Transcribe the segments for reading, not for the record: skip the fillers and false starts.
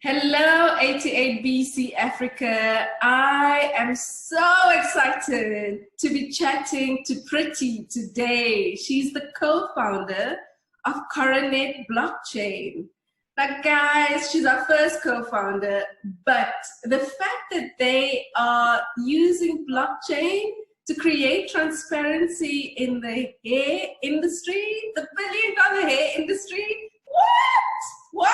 Hello, 88 BC Africa. I am so excited to be chatting to Pretty today. She's the co-founder of Coronet Blockchain. Now, guys, she's our first co-founder, but the fact that they are using blockchain to create transparency in the hair industry, the billion-dollar hair industry, what?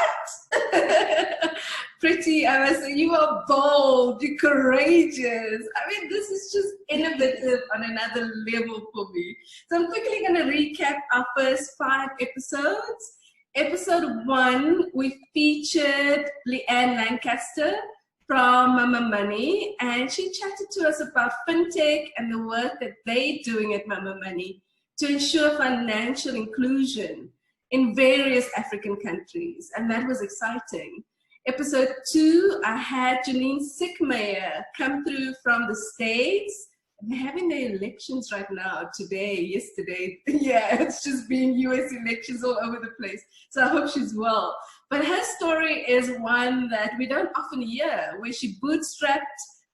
Pretty, I must say, you are bold, you're courageous. I mean, this is just innovative on another level for me. So I'm quickly going to recap our first 5 episodes. Episode 1, we featured Leanne Lancaster from Mama Money, and she chatted to us about fintech and the work that they're doing at Mama Money to ensure financial inclusion in various African countries, and that was exciting. Episode 2, I had Janine Sickmayer come through from the States. They're having their elections right now, today, yesterday. Yeah, it's just been US elections all over the place. So I hope she's well. But her story is one that we don't often hear, where she bootstrapped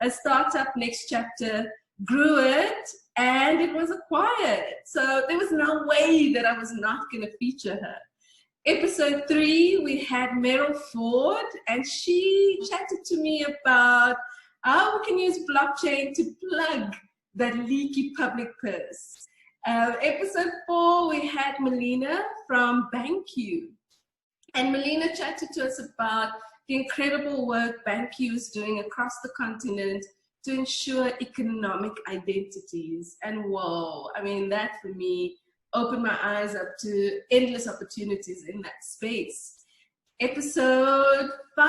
a startup, Next Chapter, grew it, and it was acquired. So there was no way that I was not going to feature her. Episode 3, we had Meryl Ford, and she chatted to me about how we can use blockchain to plug that leaky public purse. Episode 4, we had Melina from BankQ. And Melina chatted to us about the incredible work BankQ is doing across the continent to ensure economic identities. And whoa, I mean, that for me opened my eyes up to endless opportunities in that space. Episode 5,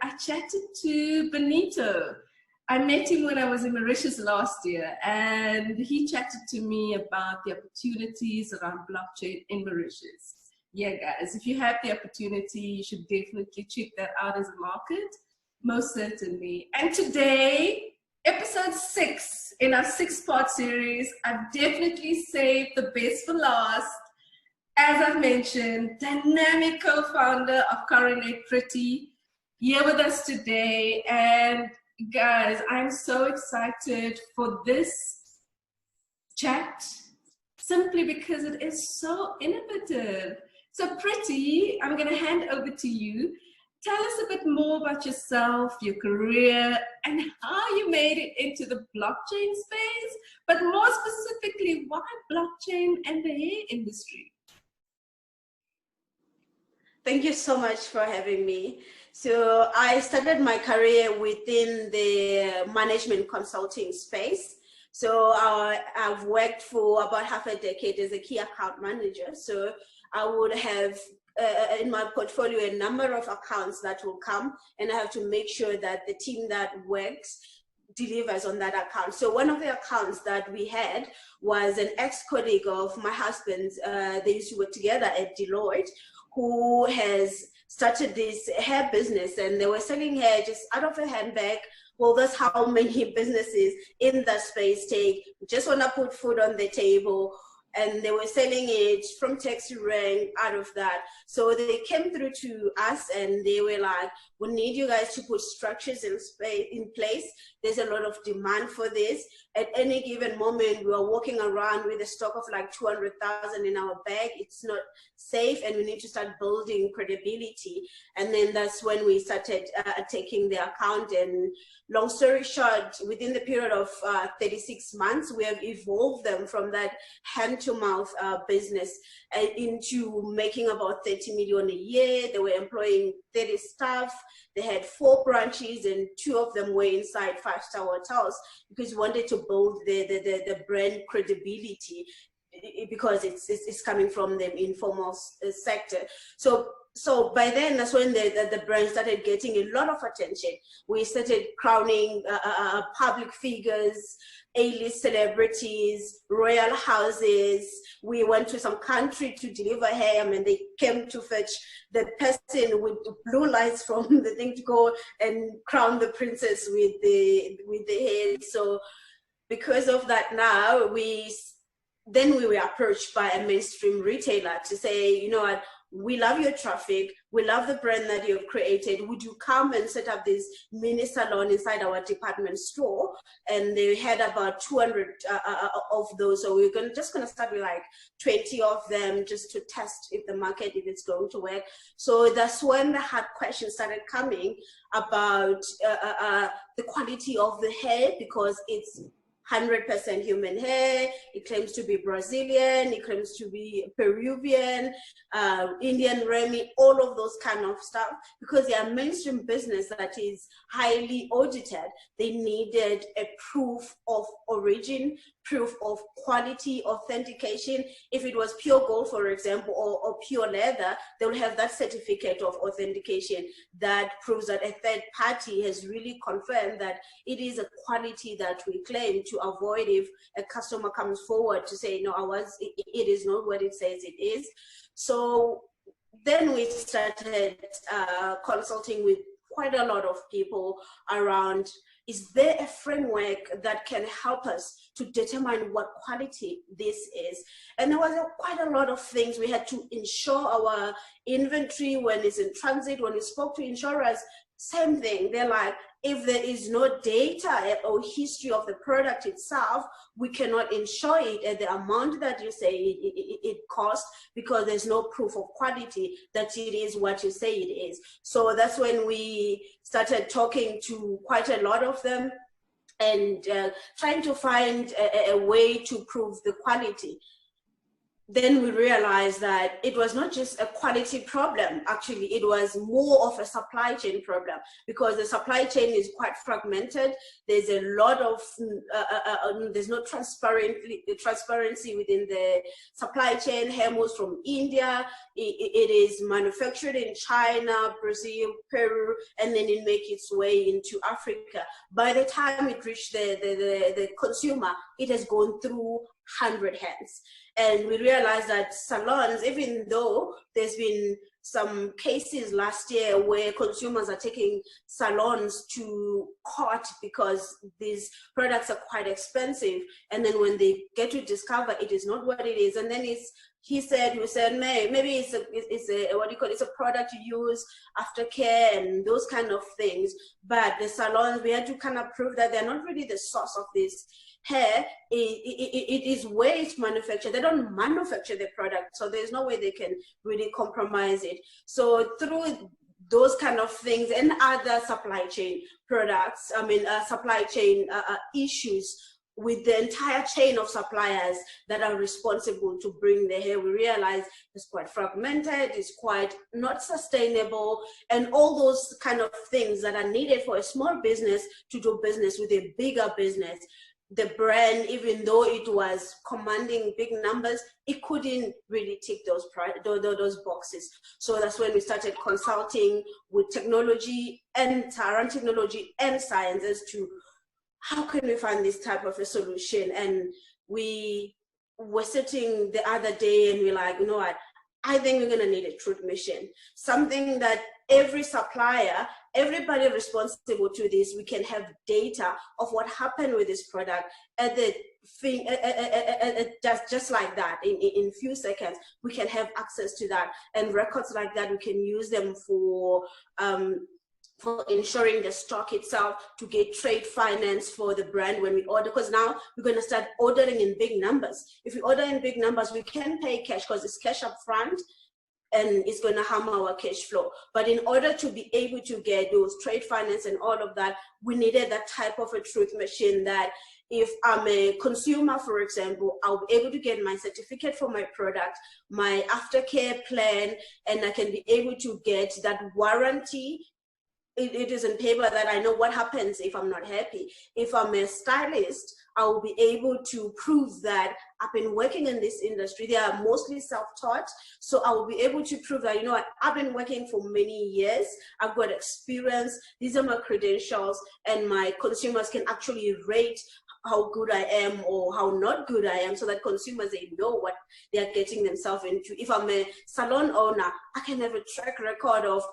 I chatted to Benito. I met him when I was in Mauritius last year, and he chatted to me about the opportunities around blockchain in Mauritius. Yeah, guys, if you have the opportunity, you should definitely check that out as a market, most certainly. And today, episode 6 in our 6-part series, I've definitely saved the best for last. As I've mentioned, dynamic co-founder of Coronet, Pretty, here with us today. And guys, I'm so excited for this chat, simply because it is so innovative. So Pretty, I'm going to hand over to you. Tell us a bit more about yourself, your career, and how you made it into the blockchain space, but more specifically, why blockchain and the hair industry? Thank you so much for having me. So I started my career within the management consulting space. So I've worked for about half a decade as a key account manager. So I would have in my portfolio a number of accounts that will come, and I have to make sure that the team that works delivers on that account. So one of the accounts that we had was an ex-colleague of my husband's. They used to work together at Deloitte, who has started this hair business, and they were selling hair just out of a handbag. Well, that's how many businesses in that space take. Just want to put food on the table. And they were selling it from taxi rank out of that. So they came through to us and they were like, we need you guys to put structures in place. There's a lot of demand for this. At any given moment, we are walking around with a stock of like 200,000 in our bag. It's not safe, and we need to start building credibility. And then that's when we started taking the account. And long story short, within the period of 36 months, we have evolved them from that hand-to-mouth business into making about 30 million a year. They were employing 30 staff. They had 4 branches, and 2 of them were inside 5-star hotels, because we wanted to build the brand credibility, because it's coming from the informal sector. So by then, that's when the brand started getting a lot of attention. We started crowning public figures, A-list celebrities, royal houses. We went to some country to deliver hair. I mean, they came to fetch the person with the blue lights from the thing to go and crown the princess with the hair. So because of that, now we were approached by a mainstream retailer to say, you know what, we love your traffic, we love the brand that you've created, would you come and set up this mini salon inside our department store? And they had about 200 of those, so we're just gonna start with like 20 of them just to test if the market, if it's going to work. So that's when the hard questions started coming about the quality of the hair, because it's 100% human hair. It claims to be Brazilian, it claims to be Peruvian, Indian Remy, all of those kind of stuff. Because they are mainstream business that is highly audited, they needed a proof of origin, proof of quality, authentication. If it was pure gold, for example, or pure leather, they will have that certificate of authentication that proves that a third party has really confirmed that it is a quality that we claim, to avoid if a customer comes forward to say, no, it is not what it says it is. So then we started consulting with quite a lot of people around, is there a framework that can help us to determine what quality this is? And there was quite a lot of things. We had to insure our inventory when it's in transit. When we spoke to insurers, same thing. They're like, if there is no data or history of the product itself, we cannot insure it at the amount that you say it costs, because there's no proof of quality that it is what you say it is. So that's when we started talking to quite a lot of them and trying to find a way to prove the quality. Then we realized that it was not just a quality problem. Actually, it was more of a supply chain problem, because the supply chain is quite fragmented. There's a lot of, there's no transparency within the supply chain. Hair moves from India, it is manufactured in China, Brazil, Peru, and then it makes its way into Africa. By the time it reached the consumer, it has gone through 100 hands. And we realized that salons, even though there's been some cases last year where consumers are taking salons to court because these products are quite expensive, and then when they get to discover it is not what it is, and then we said maybe it's a what do you call it, it's a product you use aftercare and those kind of things. But the salons, we had to kind of prove that they're not really the source of this hair. It is where it's manufactured. They don't manufacture the product, so there's no way they can really compromise it. So through those kind of things and other supply chain products, supply chain issues with the entire chain of suppliers that are responsible to bring the hair, we realize it's quite fragmented, it's quite not sustainable, and all those kind of things that are needed for a small business to do business with a bigger business. The brand, even though it was commanding big numbers, it couldn't really tick those boxes. So that's when we started consulting with technology and around technology and science as to how can we find this type of a solution. And we were sitting the other day and we're like, you know what, I think we're going to need a truth mission, something that every supplier, everybody responsible to this, we can have data of what happened with this product at the thing, just like that, in few seconds, we can have access to that, and records like that, we can use them for ensuring the stock itself, to get trade finance for the brand when we order, because now we're going to start ordering in big numbers. If we order in big numbers, we can pay cash because it's cash up front, and it's going to harm our cash flow. But in order to be able to get those trade finance and all of that, we needed that type of a truth machine that if I'm a consumer, for example, I'll be able to get my certificate for my product, my aftercare plan, and I can be able to get that warranty. It is in paper that I know what happens if I'm not happy. If I'm a stylist, I will be able to prove that I've been working in this industry. They are mostly self-taught. So I will be able to prove that, you know what, I've been working for many years. I've got experience. These are my credentials, and my consumers can actually rate how good I am or how not good I am, so that consumers, they know what they are getting themselves into. If I'm a salon owner, I can have a track record of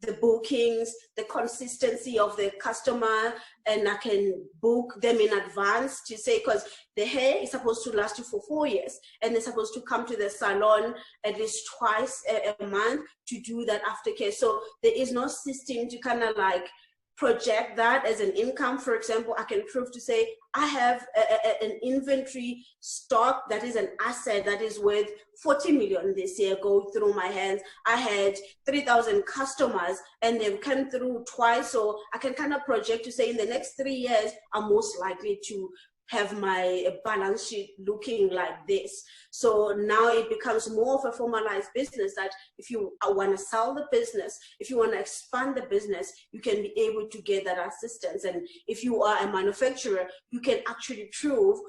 the bookings, the consistency of the customer, and I can book them in advance to say, because the hair is supposed to last you for 4 years, and they're supposed to come to the salon at least twice a month to do that aftercare. So there is no system to kind of like project that as an income. For example, I can prove to say I have an inventory stock that is an asset that is worth 40 million this year go through my hands. I had 3,000 customers and they've come through twice. So I can kind of project to say in the next 3 years, I'm most likely to have my balance sheet looking like this. So now it becomes more of a formalized business that if you want to sell the business, if you want to expand the business, you can be able to get that assistance. And if you are a manufacturer, you can actually prove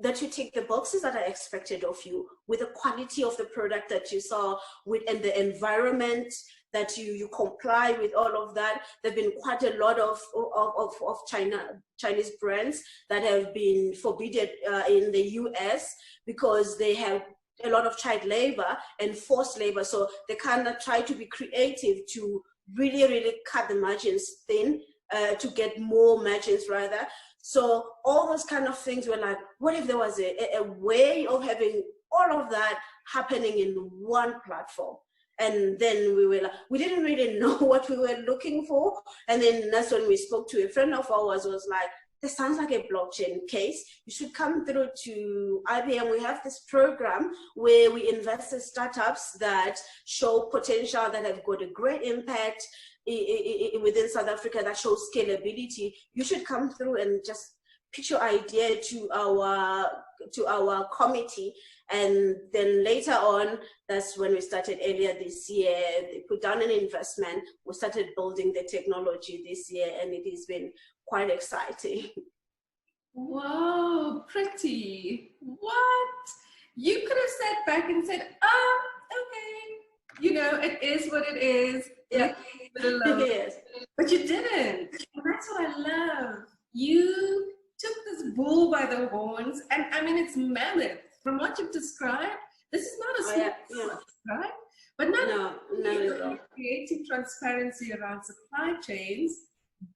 that you take the boxes that are expected of you with the quality of the product that you saw with and the environment that you comply with all of that. There've been quite a lot of Chinese brands that have been forbidden in the US because they have a lot of child labor and forced labor. So they kind of try to be creative to really cut the margins thin to get more margins rather. So all those kind of things were like, what if there was a way of having all of that happening in one platform? And then we didn't really know what we were looking for. And then that's when we spoke to a friend of ours, was like, this sounds like a blockchain case. You should come through to IBM. We have this program where we invest in startups that show potential, that have got a great impact within South Africa, that shows scalability. You should come through and just pitch your idea to our committee. And then later on, that's when we started earlier this year. They put down an investment. We started building the technology this year, and it has been quite exciting. Wow, Pretty. What? You could have sat back and said, okay, you know, it is what it is. Yeah. Yes. But you didn't. And that's what I love. You took this bull by the horns, and I mean, it's mammoth. From what you've described, this is not a small business, right? But not only creating transparency around supply chains,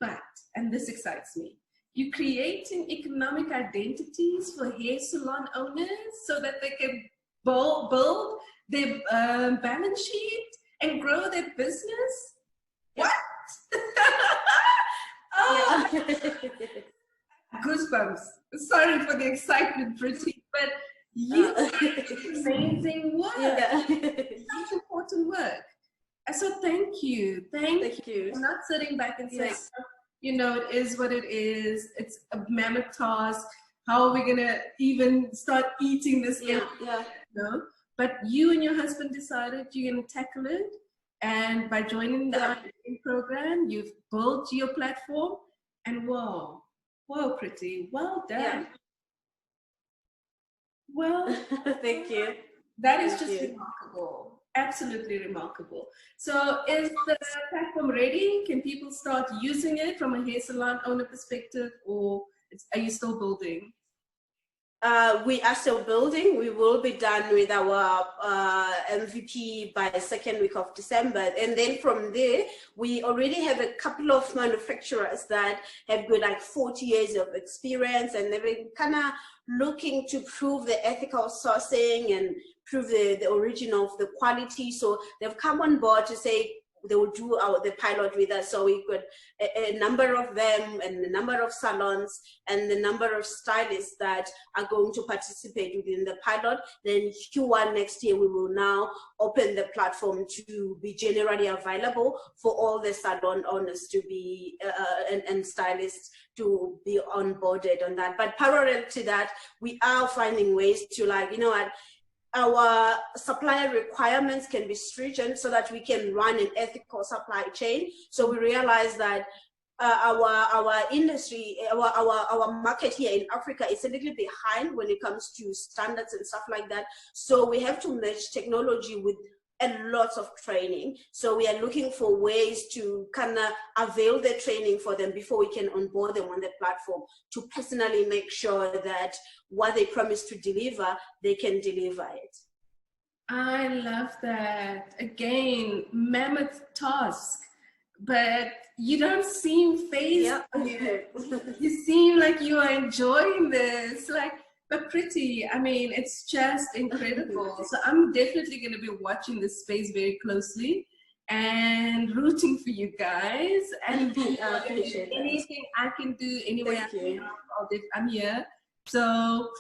but, and this excites me, you're creating economic identities for hair salon owners so that they can build their balance sheet and grow their business. What? Oh, goosebumps. Sorry for the excitement, Pretty, but you amazing work. Yeah. Such important work. So thank you. Thank you. I'm not sitting back and saying, you know, it is what it is. It's a mammoth task. How are we gonna even start eating this? You know? But you and your husband decided you're gonna tackle it. And by joining the program, you've built your platform, and whoa, Pretty, well done. Yeah. Well, thank you. That is just remarkable. Absolutely remarkable. So is the platform ready? Can people start using it from a hair salon owner perspective, or are you still building? We are still building. We will be done with our MVP by the second week of December. And then from there, we already have a couple of manufacturers that have got like 40 years of experience, and they've been kind of looking to prove the ethical sourcing and prove the origin of the quality. So they've come on board to say they will do the pilot with us. So we've got a number of them, and the number of salons, and the number of stylists that are going to participate within the pilot. Then Q1 next year, we will now open the platform to be generally available for all the salon owners to be, and stylists to be onboarded on that. But parallel to that, we are finding ways to, like, you know what, our supplier requirements can be stringent so that we can run an ethical supply chain. So we realize that our industry, our market here in Africa is a little behind when it comes to standards and stuff like that. So we have to merge technology with a lot of training. So we are looking for ways to kind of avail the training for them before we can onboard them on the platform, to personally make sure that what they promise to deliver, they can deliver it. I love that. Again, mammoth task. but you don't seem phased. Yeah. You seem like you are enjoying this. Like, but Pretty, I mean, it's just incredible. So I'm definitely going to be watching this space very closely and rooting for you guys. And I appreciate that. anything I can do, anyway Thank you. I'm here. So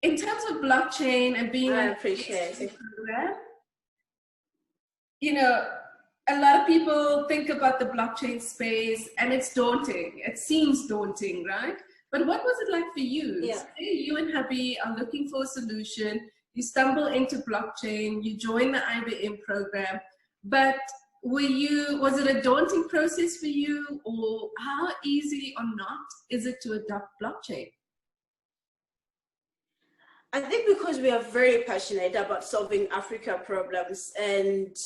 in terms of blockchain and being I on appreciate it. program, you know, a lot of people think about the blockchain space and it's daunting. It seems daunting, right? But what was it like for you? Yeah. Say you and hubby are looking for a solution, you stumble into blockchain, you join the IBM program, but was it a daunting process for you, or how easy or not is it to adopt blockchain? I think because we are very passionate about solving Africa problems and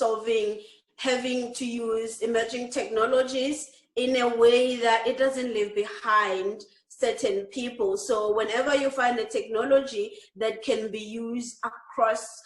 having to use emerging technologies in a way that it doesn't leave behind certain people. So whenever you find a technology that can be used across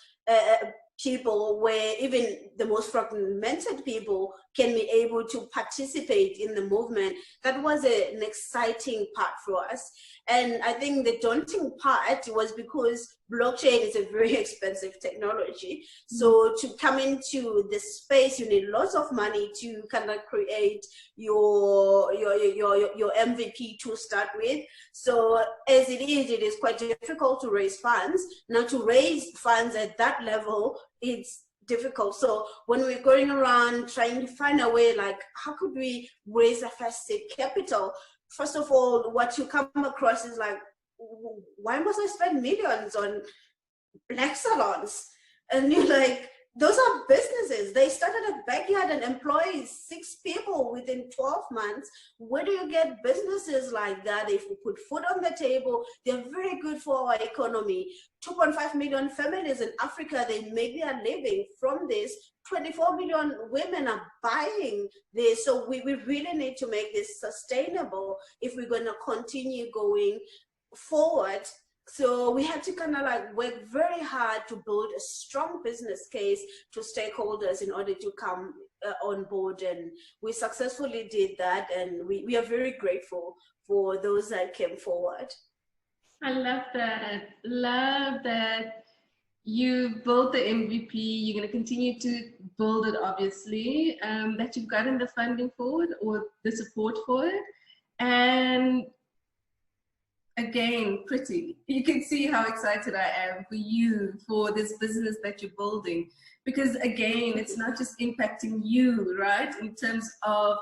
people, where even the most fragmented people can be able to participate in the movement, that was an exciting part for us. And I think the daunting part was because blockchain is a very expensive technology. So to come into this space, you need lots of money to kind of create your MVP to start with. So as it is quite difficult to raise funds. Now to raise funds at that level, it's difficult. So when we're going around trying to find a way, like how could we raise a first seed capital? First of all, what you come across is like, why must I spend millions on black salons? And you're like, those are businesses. They started a backyard and employ 6 people within 12 months. Where do you get businesses like that? If we put food on the table, they're very good for our economy. 2.5 million families in Africa, they make their living from this. 24 million women are buying this. So we really need to make this sustainable if we're going to continue going forward. So we had to kind of like work very hard to build a strong business case to stakeholders in order to come on board, and we successfully did that, and we are very grateful for those that came forward. I love that. Love that you built the MVP. You're going to continue to build it, obviously, that you've gotten the funding for it or the support for it. And again, Pretty, you can see how excited I am for you, for this business that you're building. Because again, it's not just impacting you, right? In terms of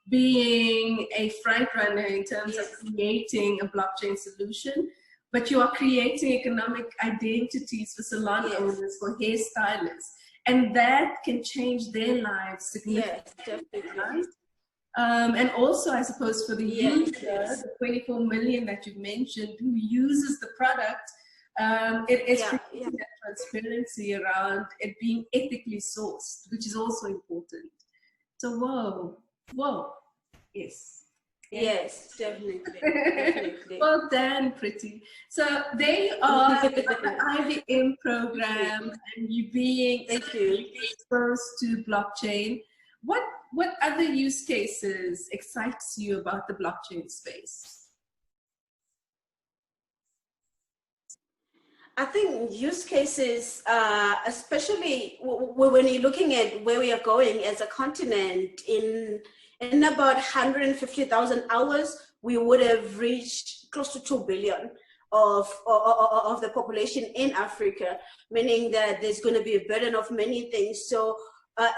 being a front runner, in terms of creating a blockchain solution, but you are creating economic identities for salon owners, for hairstylists. And that can change their lives significantly. Yes, definitely. Right? And also, I suppose, for the user, the 24 million that you've mentioned, who uses the product, it's creating that transparency around it being ethically sourced, which is also important. So, whoa, yes. Yes, definitely. Definitely. Well done, Pretty. So there you are, the IBM program, and you being exposed to blockchain. What other use cases excites you about the blockchain space? I think use cases, especially when you're looking at where we are going as a continent, in about 150,000 hours, we would have reached close to 2 billion of the population in Africa, meaning that there's going to be a burden of many things. So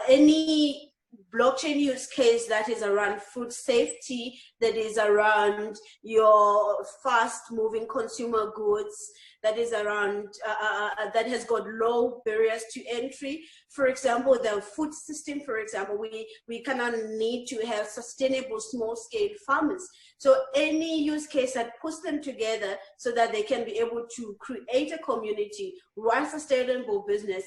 any blockchain use case that is around food safety, that is around your fast moving consumer goods, that is around, that has got low barriers to entry. For example, the food system, for example, we kind of need to have sustainable small scale farmers. So any use case that puts them together so that they can be able to create a community, run sustainable business,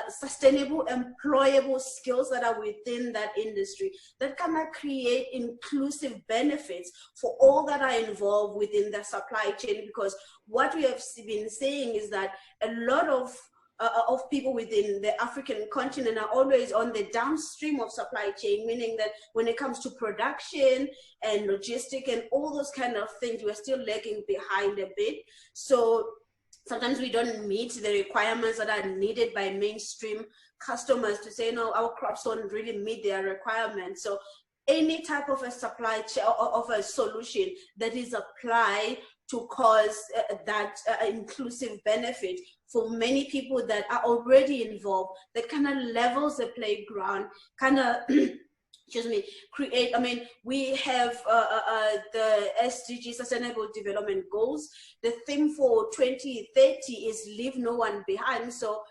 sustainable, employable skills that are within that industry, that can create inclusive benefits for all that are involved within the supply chain. Because what we have been saying is that a lot of of people within the African continent are always on the downstream of supply chain, meaning that when it comes to production and logistic and all those kind of things, we're still lagging behind a bit. So sometimes we don't meet the requirements that are needed by mainstream customers to say, no, our crops don't really meet their requirements. So any type of a supply chain of a solution that is applied to cause that inclusive benefit for many people that are already involved, that kind of levels the playground, kind of excuse me, create, I mean, we have the SDG Sustainable Development Goals. The theme for 2030 is leave no one behind. So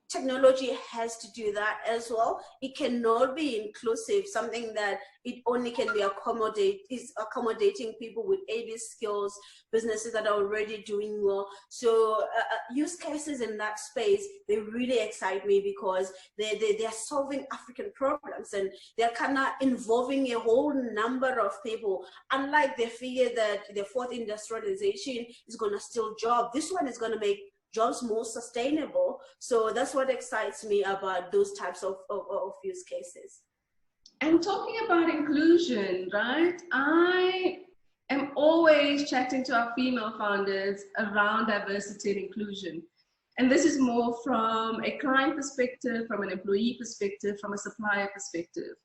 technology has to do that as well. It cannot be inclusive, something that it only can be accommodating people with 80 skills, businesses that are already doing well. So use cases in that space, they really excite me because they're solving African problems and they're kind of involving a whole number of people. Unlike the figure that the fourth industrialization is going to steal jobs, this one is going to make jobs more sustainable. So that's what excites me about those types of use cases. And talking about inclusion, right? I am always chatting to our female founders around diversity and inclusion. And this is more from a client perspective, from an employee perspective, from a supplier perspective.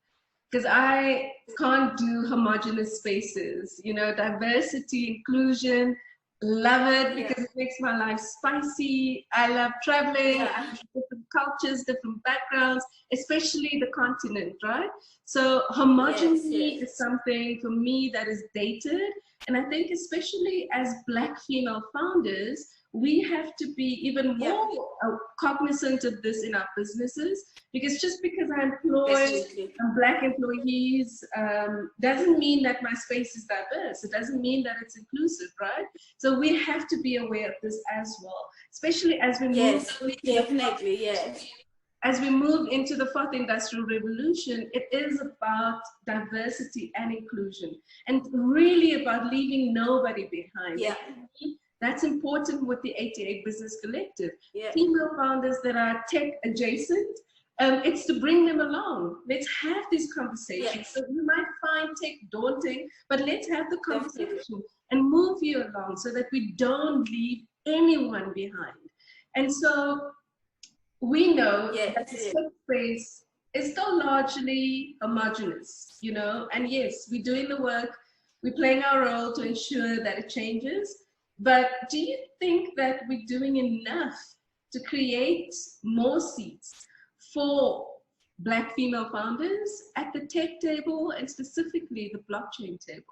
Because I can't do homogenous spaces, you know, diversity, inclusion. Love it because it makes my life spicy. I love traveling, I love different cultures, different backgrounds, especially the continent, right? So homogeneity is something for me that is dated. And I think especially as Black female founders, we have to be even more cognizant of this in our businesses, because just because I employ Black employees doesn't mean that my space is diverse. It doesn't mean that it's inclusive, right? So we have to be aware of this as well, especially as we move. As we move into the fourth industrial revolution, it is about diversity and inclusion, and really about leaving nobody behind. That's important with the 88 Business Collective. Female founders that are tech adjacent, it's to bring them along. Let's have these conversations. So you might find tech daunting, but let's have the conversation and move you along so that we don't leave anyone behind. And so we know that the tech space is still largely homogenous, you know, and yes, we're doing the work, we're playing our role to ensure that it changes. But do you think that we're doing enough to create more seats for Black female founders at the tech table and specifically the blockchain table?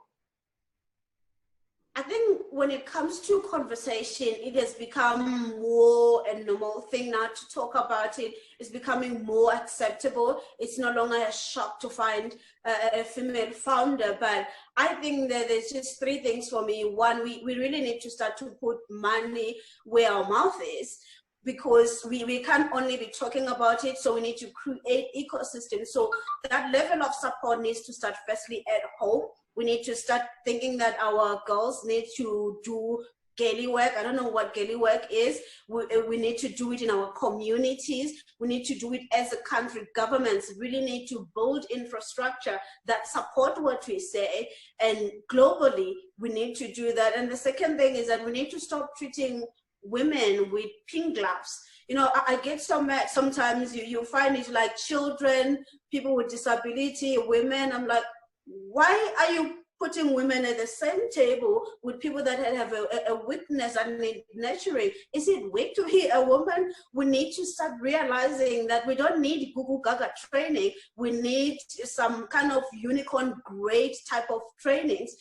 I think when it comes to conversation, it has become more a normal thing now to talk about it. It's becoming more acceptable. It's no longer a shock to find a female founder. But I think that there's just three things for me. One, we really need to start to put money where our mouth is, because we can't only be talking about it, so we need to create ecosystems. So that level of support needs to start firstly at home. We need to start thinking that our girls need to do galley work. I don't know what galley work is. We need to do it in our communities. We need to do it as a country. Governments really need to build infrastructure that support what we say. And globally, we need to do that. And the second thing is that we need to stop treating women with pink gloves. You know, I get so mad sometimes. You find it like children, people with disability, women. I'm like, why are you putting women at the same table with people that have a weakness and need nurturing? Is it weak to be a woman? We need to start realizing that we don't need Gugu Gaga training. We need some kind of unicorn grade type of trainings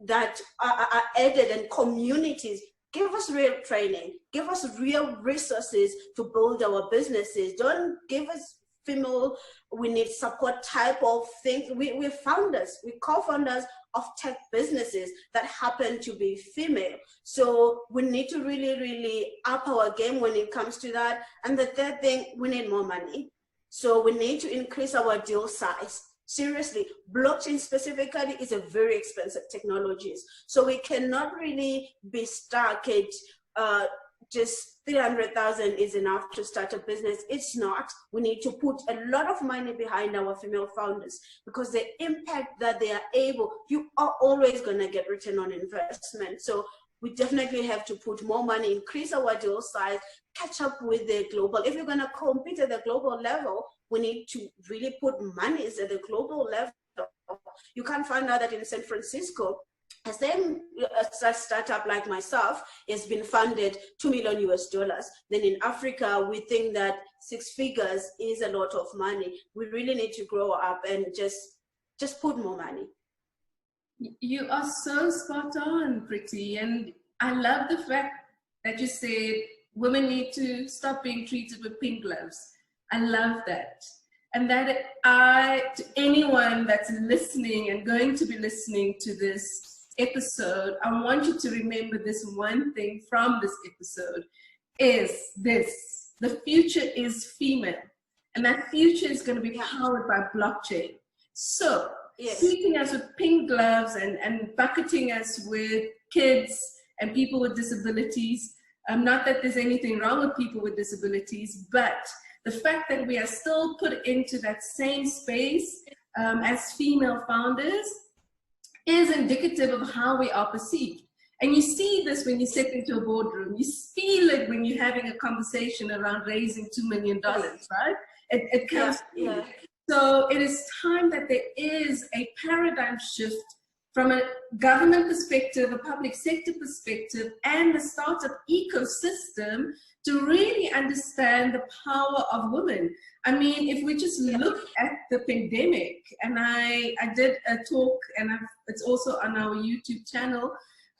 that are added, and communities. Give us real training. Give us real resources to build our businesses. Don't give us female, we need support type of things. We're founders, we're co-founders of tech businesses that happen to be female. So we need to really, really up our game when it comes to that. And the third thing, we need more money. So we need to increase our deal size. Seriously, blockchain specifically is a very expensive technology. So we cannot really be stuck at just 300,000 is enough to start a business. It's not. We need to put a lot of money behind our female founders, because the impact that they are able, you are always going to get return on investment. So we definitely have to put more money, increase our deal size, catch up with the global. If you're going to compete at the global level, we need to really put money at the global level. You can't find out that in San Francisco, a same startup like myself has been funded $2 million US. Then in Africa, we think that 6 figures is a lot of money. We really need to grow up and just put more money. You are so spot on, Pretty. And I love the fact that you said women need to stop being treated with pink gloves. I love that. And that to anyone that's listening and going to be listening to this episode, I want you to remember this one thing from this episode is this: the future is female, and that future is going to be powered by blockchain. So treating us with pink gloves and bucketing us with kids and people with disabilities, not that there's anything wrong with people with disabilities, but the fact that we are still put into that same space as female founders is indicative of how we are perceived. And you see this when you step into a boardroom. You feel it when you're having a conversation around raising $2 million, right? It comes through. So it is time that there is a paradigm shift from a government perspective, a public sector perspective, and the startup ecosystem to really understand the power of women. I mean, if we just look at the pandemic, and I did a talk, and it's also on our YouTube channel,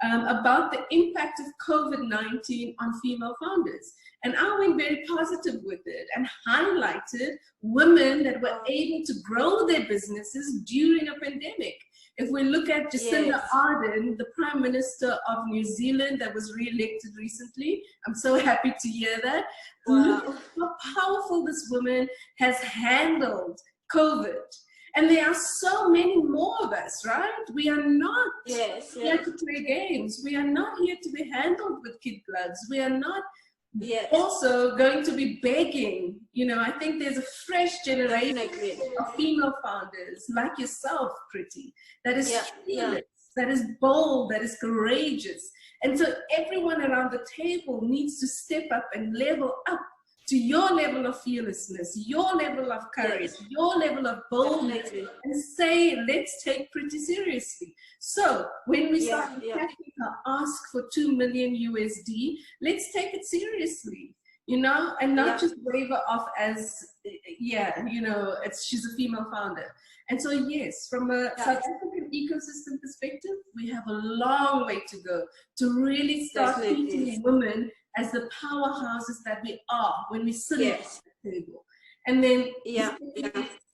about the impact of COVID-19 on female founders. And I went very positive with it and highlighted women that were able to grow their businesses during a pandemic. If we look at Jacinda Ardern, the Prime Minister of New Zealand that was re-elected recently, I'm so happy to hear that. Look at how powerful this woman has handled COVID. And there are so many more of us, right? We are not here to play games. We are not here to be handled with kid gloves. We are not also going to be begging. You know, I think there's a fresh generation of female founders like yourself, Pretty, that is fearless, that is bold, that is courageous. And so everyone around the table needs to step up and level up to your level of fearlessness, your level of courage, your level of boldness, and say, let's take Pretty seriously. So when we start attacking her ask for $2 million USD, let's take it seriously, you know, and not just wave her off as, you know, she's a female founder. And so, yes, from a South African ecosystem perspective, we have a long way to go to really start treating women as the powerhouses that we are when we sit at the table. And then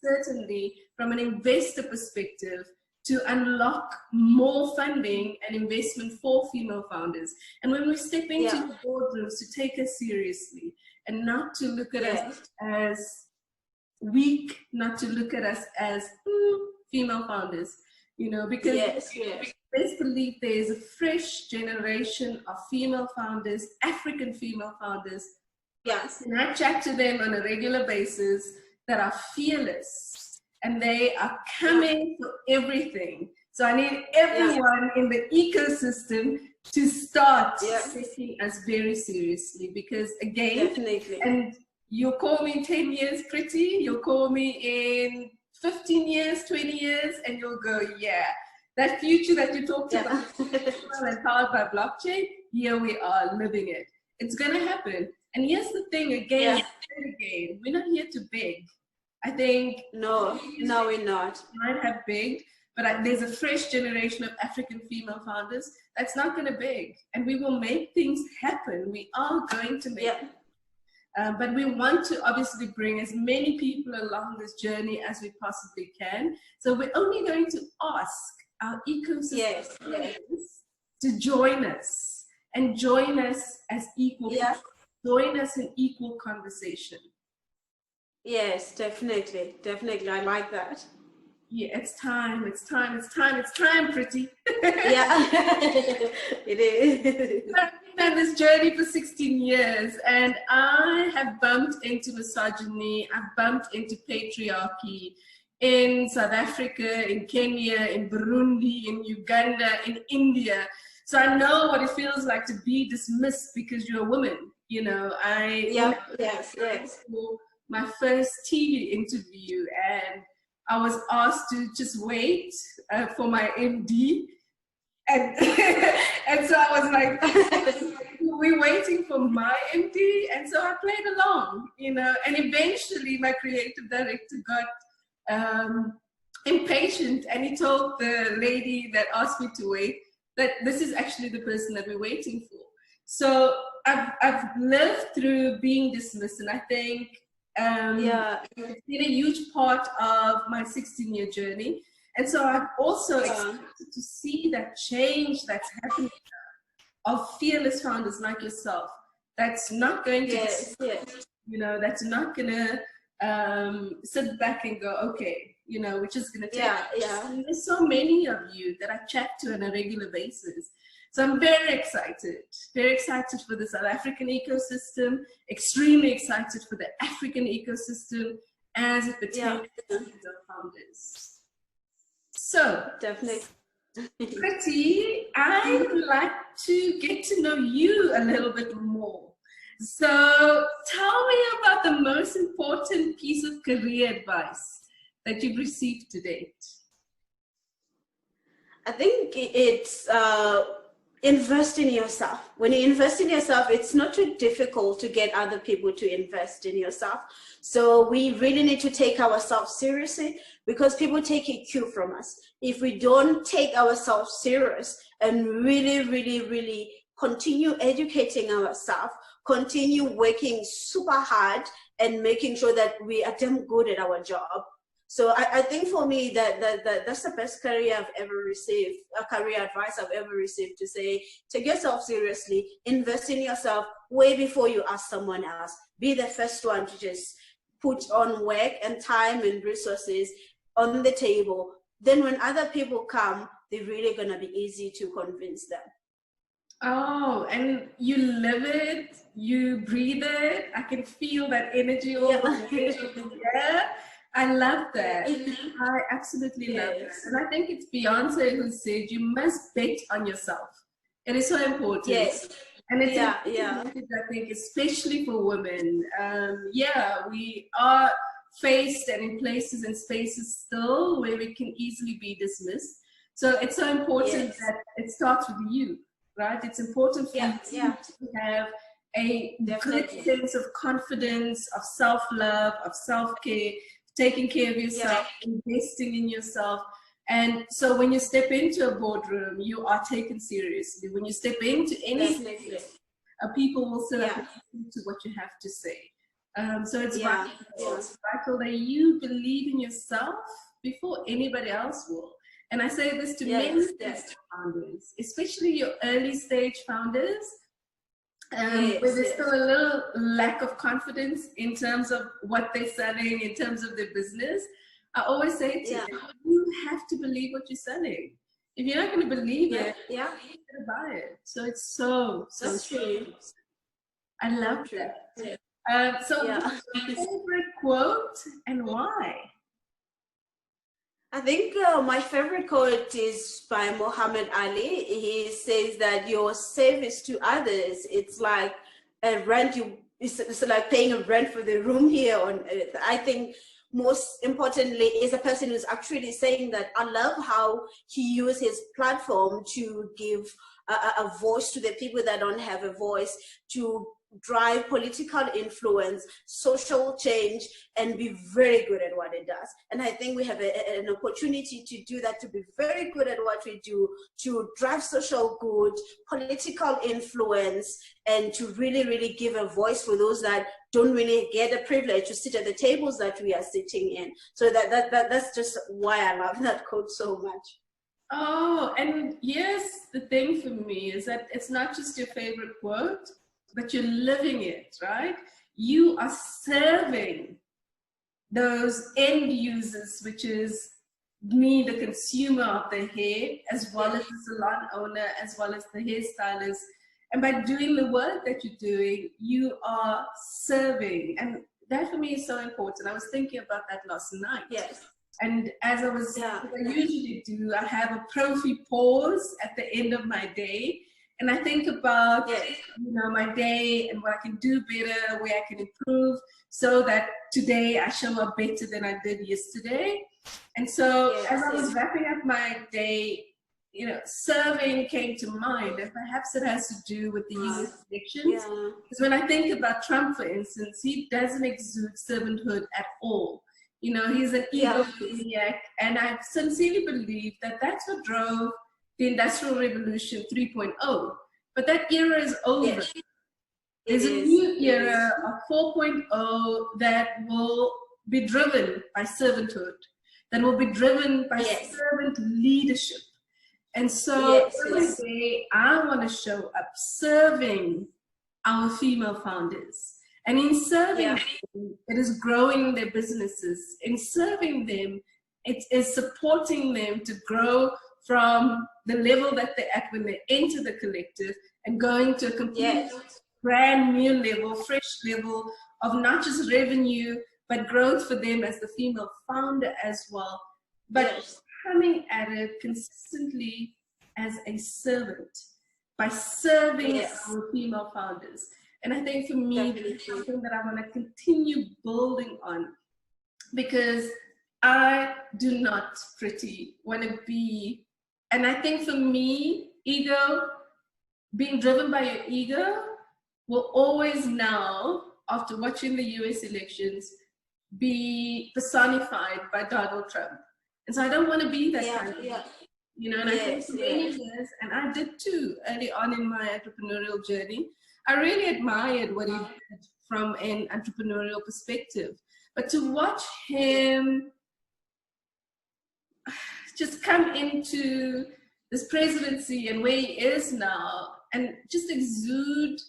certainly from an investor perspective, to unlock more funding and investment for female founders. And when we step into the boardrooms, to take us seriously and not to look at us as weak, not to look at us as female founders, you know, because best believe there is a fresh generation of female founders, African female founders. And I chat to them on a regular basis that are fearless and they are coming for everything. So I need everyone in the ecosystem to start taking us very seriously, because again, and you'll call me in 10 years, Pretty, you'll call me in 15 years, 20 years, and you'll go, that future that you talked about, and powered by blockchain, here we are living it. It's going to happen. And here's the thing, again, we're not here to beg. I think no, we're not. We might have begged, but there's a fresh generation of African female founders that's not going to beg, and we will make things happen. We are going to make it. But we want to obviously bring as many people along this journey as we possibly can. So we're only going to ask our ecosystem to join us and join us as equal, join us in equal conversation. Yes, definitely. I like that. Yeah, it's time, Pretty. It is. been on this journey for 16 years, and I have bumped into misogyny, I've bumped into patriarchy in South Africa, in Kenya, in Burundi, in Uganda, in India. So I know what it feels like to be dismissed because you're a woman. You know, yes. For my first TV interview, and I was asked to just wait for my MD. And, and so I was like, we're waiting for my MD. And so I played along, you know, and eventually my creative director got impatient, and he told the lady that asked me to wait that this is actually the person that we're waiting for. So I've lived through being dismissed, and I think it's been a huge part of my 16-year journey. And so I'm also excited to see that change that's happening now, of fearless founders like yourself. That's not going to, you know, that's not going to sit back and go, okay, you know, we're just going to take it. And there's so many of you that I chat to on a regular basis. So I'm very excited for the South African ecosystem, extremely excited for the African ecosystem as it pertains to founders. So, definitely. Pretty, I would like to get to know you a little bit more. So tell me about the most important piece of career advice that you've received to date. I think it's invest in yourself. When you invest in yourself, it's not too difficult to get other people to invest in yourself. So we really need to take ourselves seriously, because people take a cue from us. If we don't take ourselves serious and really continue educating ourselves, continue working super hard and making sure that we are damn good at our job. So I think for me that's the best career I've ever received, career advice I've ever received, to say, take yourself seriously, invest in yourself way before you ask someone else. Be the first one to just put on work and time and resources on the table. Then when other people come, they're really gonna be easy to convince them. Oh, and you live it, you breathe it. I can feel that energy all the way. I love that. I absolutely love that. And I think it's Beyonce who said, you must bet on yourself. It is so important. Yes. And it's important, I think, especially for women. We are faced and in places and spaces still where we can easily be dismissed. So it's so important that it starts with you, right? It's important for you to have a good sense of confidence, of self-love, of self-care, taking care of yourself, investing in yourself. And so when you step into a boardroom, you are taken seriously. When you step into any space, people will sit up and listen to what you have to say. So it's vital. It's vital that you believe in yourself before anybody else will. And I say this to many founders, especially your early stage founders, where there's still a little lack of confidence in terms of what they're selling, in terms of their business. I always say to you, you have to believe what you're selling. If you're not going to believe it, you're not going to buy it. So it's so true. I love that. So what's your favorite quote and why? I think my favorite quote is by Muhammad Ali. He says that your service to others, it's like a rent. It's like paying a rent for the room here on earth. I think most importantly is a person who's actually saying that. I love how he used his platform to give a voice to the people that don't have a voice, to drive political influence, social change, and be very good at what it does. And I think we have an opportunity to do that, to be very good at what we do, to drive social good, political influence, and to really give a voice for those that don't really get the privilege to sit at the tables that we are sitting in. So that's just why I love that quote so much. Oh, and yes, the thing for me is that it's not just your favorite quote, but you're living it, right? You are serving those end users, which is me, the consumer of the hair, as well as the salon owner, as well as the hairstylist, And by doing the work that you're doing, you are serving. And that for me is so important. I was thinking about that last night. Yes. And as I usually do, I have a profi pause at the end of my day. And I think about, my day and what I can do better, where I can improve, so that today I show up better than I did yesterday. And so as I was wrapping up my day, serving came to mind, and perhaps it has to do with the US elections. Because when I think about Trump, for instance, he doesn't exude servanthood at all. He's an egomaniac, and I sincerely believe that that's what drove the Industrial Revolution 3.0. But that era is over. Yes. There's a new era of 4.0 that will be driven by servanthood, that will be driven by servant leadership. And so every day I want to show up serving our female founders. And in serving them, it is growing their businesses. In serving them, it is supporting them to grow from the level that they're at when they enter the collective and going to a completely brand new level, fresh level of not just revenue, but growth for them as the female founder as well. But coming at it consistently as a servant by serving our female founders. And I think for me, it's something that I want to continue building on, because I do not want to be, and I think for me, being driven by your ego will always now, after watching the US elections, be personified by Donald Trump. And so I don't want to be that kind of person. And I think for many years, and I did too, early on in my entrepreneurial journey, I really admired what he did from an entrepreneurial perspective. But to watch him just come into this presidency and where he is now and just exude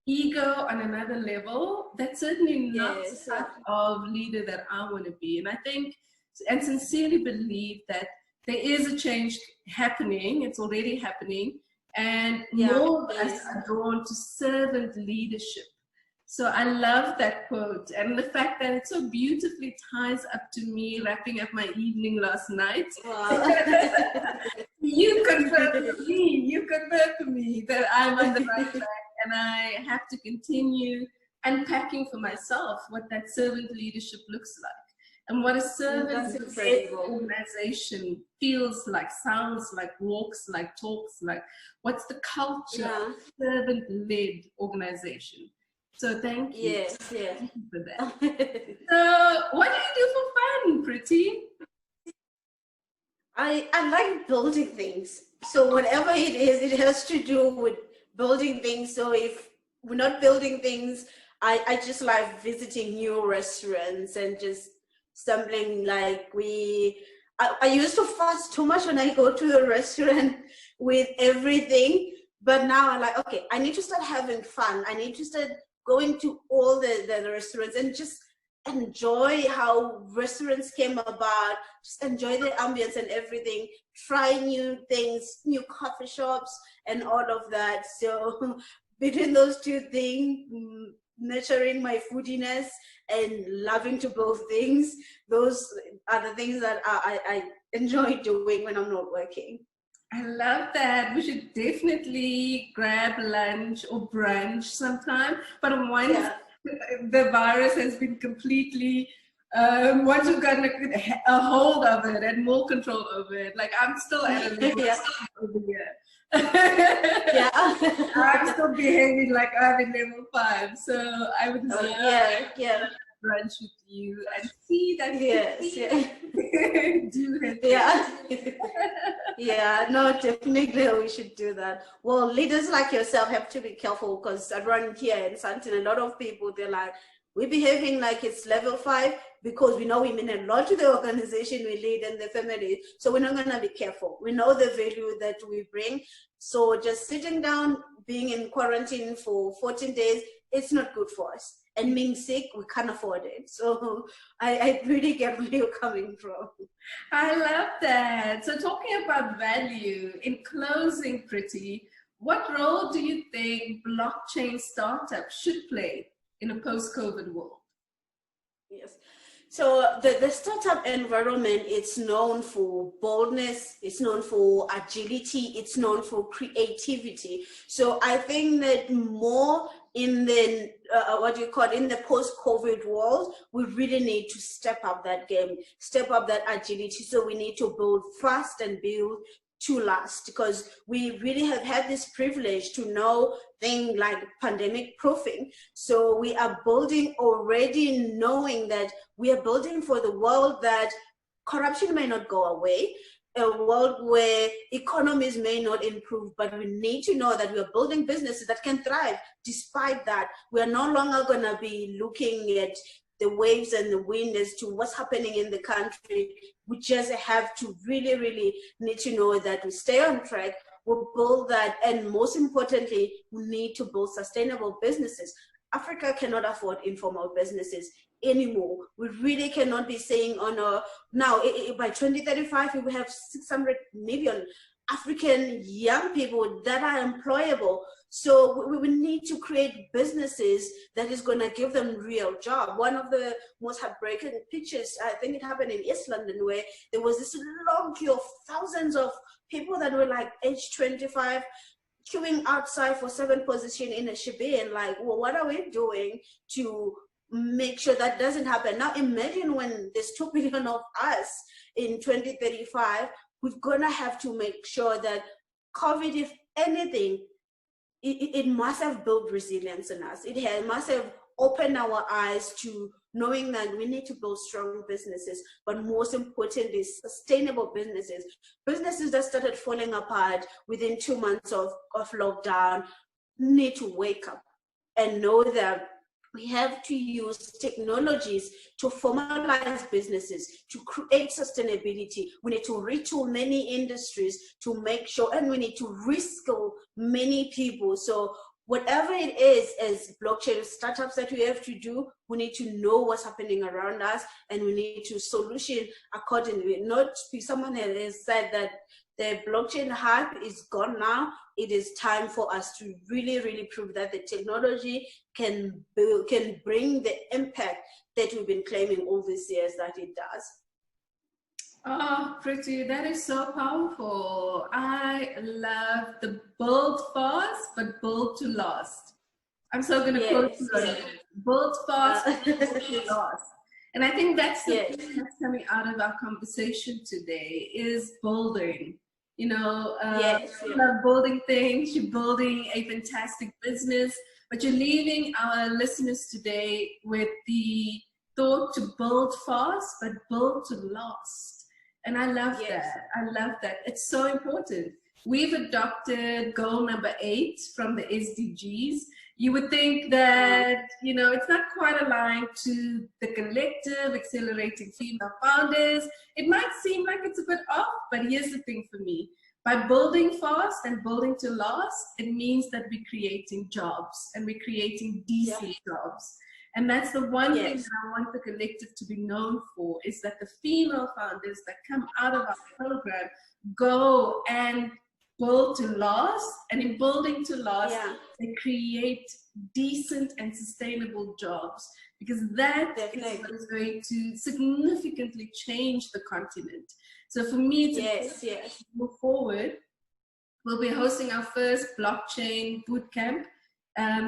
ego on another level, that's certainly not the type of leader that I want to be. And I think and sincerely believe that there is a change happening. It's already happening. And more of us are drawn to servant leadership. So I love that quote, and the fact that it so beautifully ties up to me wrapping up my evening last night. You confirmed for me that I'm on the right track, and I have to continue unpacking for myself what that servant leadership looks like. And what a servant organization feels like, sounds like, walks like, talks like. What's the culture of servant-led organization? So thank you. Thank you for that. So what do you do for fun, Pretty? I like building things. So whatever it is, it has to do with building things. So if we're not building things, I just like visiting new restaurants and just stumbling, like I used to fuss too much when I go to the restaurant with everything, but now I'm like, okay, I need to start having fun. I need to start going to all the restaurants and just enjoy how restaurants came about, just enjoy the ambience and everything, try new things, new coffee shops and all of that. So between those two things, nurturing my foodiness and loving to both things, those are the things that I enjoy doing when I'm not working. I love that. We should definitely grab lunch or brunch sometime. But once the virus has been completely, once you've gotten a hold of it and more control over it, like I'm still at a level over here. I'm still behaving like I'm in level 5, so I would love brunch with you and see that no, definitely we should do that. Well, leaders like yourself have to be careful, because around here in Santin, a lot of people, they're like, we're behaving like it's level 5 because we know we mean a lot to the organization we lead and the family. So we're not going to be careful. We know the value that we bring. So just sitting down, being in quarantine for 14 days, it's not good for us. And being sick, we can't afford it. So I really get where you're coming from. I love that. So talking about value, in closing, Pretty, what role do you think blockchain startups should play in a post-COVID world? Yes. So the startup environment, it's known for boldness, it's known for agility, it's known for creativity. So I think that more in the, in the post-COVID world, we really need to step up that game, step up that agility. So we need to build fast and build to last, because we really have had this privilege to know things like pandemic proofing. So we are building already knowing that we are building for the world that corruption may not go away, a world where economies may not improve, but we need to know that we are building businesses that can thrive despite that. We are no longer going to be looking at the waves and the wind as to what's happening in the country. We just have to really, really need to know that we stay on track, we build that, and most importantly, we need to build sustainable businesses. Africa cannot afford informal businesses anymore. We really cannot be saying now by 2035 we will have 600 million African young people that are employable. So we need to create businesses that is going to give them real job. One of the most heartbreaking pictures, I think it happened in East London, where there was this long queue of thousands of people that were like age 25, queuing outside for 7th position in a shebeen. Like, well, what are we doing to make sure that doesn't happen? Now imagine when there's 2 billion of us in 2035, we're gonna have to make sure that COVID, if anything, it must have built resilience in us. It must have opened our eyes to knowing that we need to build strong businesses, but most importantly, sustainable businesses. Businesses that started falling apart within 2 months of lockdown need to wake up and know that we have to use technologies to formalize businesses, to create sustainability. We need to retool many industries to make sure, and we need to reskill many people. So whatever it is as blockchain startups that we have to do, we need to know what's happening around us, and we need to solution accordingly. Not someone has said that the blockchain hype is gone now. It is time for us to really, really prove that the technology can bring the impact that we've been claiming all these years that it does. Oh, Pretty, that is so powerful. I love the build fast, but build to last. I'm so going to quote you on it. Build fast, build to last. And I think that's the thing that's coming out of our conversation today is building. You know, you love building things, you're building a fantastic business, but you're leaving our listeners today with the thought to build fast, but build to last. And I love that. I love that. It's so important. We've adopted goal number 8 from the SDGs. You would think that, you know, it's not quite aligned to the collective accelerating female founders. It might seem like it's a bit off, but here's the thing for me. By building fast and building to last, it means that we're creating jobs and we're creating decent jobs. And that's the one thing that I want the collective to be known for, is that the female founders that come out of our program go and build to last, and in building to last, they create decent and sustainable jobs, because that is what is going to significantly change the continent. So for me, to move forward, we'll be hosting our first blockchain bootcamp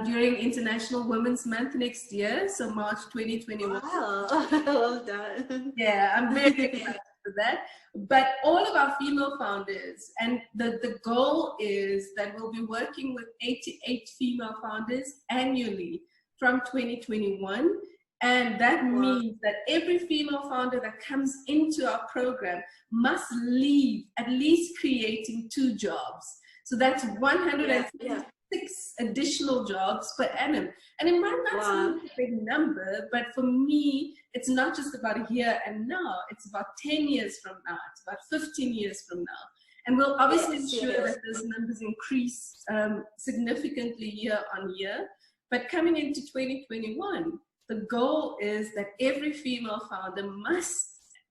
during International Women's Month next year, so March 2021. Wow, well done. Yeah, I'm very excited for that. But all of our female founders, and the goal is that we'll be working with 88 female founders annually from 2021. And that means that every female founder that comes into our program must leave at least creating 2 jobs. So that's 156 additional jobs per annum. And it might not seem like a big number, but for me, it's not just about here and now. It's about 10 years from now. It's about 15 years from now. And we'll obviously ensure that those numbers increase significantly year on year. But coming into 2021, the goal is that every female founder must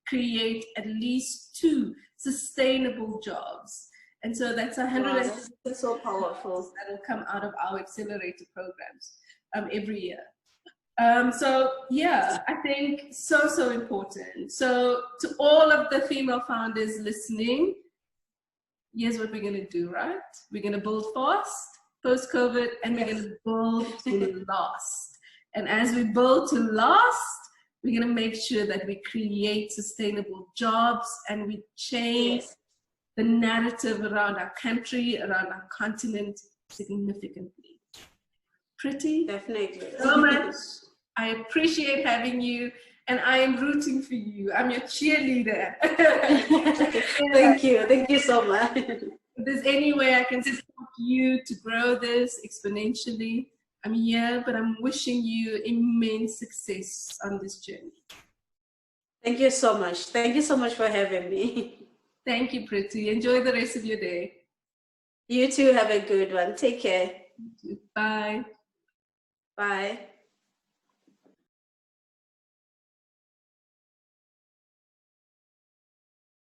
create at least 2 sustainable jobs. And so that's 100. Wow, that's so powerful. That will come out of our accelerator programs every year. So yeah, I think so important. So to all of the female founders listening, here's what we're going to do, right? We're going to build fast post-COVID, and we're going to build to last. And as we build to last, we're going to make sure that we create sustainable jobs and we change the narrative around our country, around our continent significantly. Pretty? Definitely. So much. I appreciate having you, and I am rooting for you. I'm your cheerleader. Thank you. Thank you so much. If there's any way I can support you to grow this exponentially, I'm here, but I'm wishing you immense success on this journey. Thank you so much. Thank you so much for having me. Thank you, Pretty. Enjoy the rest of your day. You too, have a good one. Take care. Bye. Bye.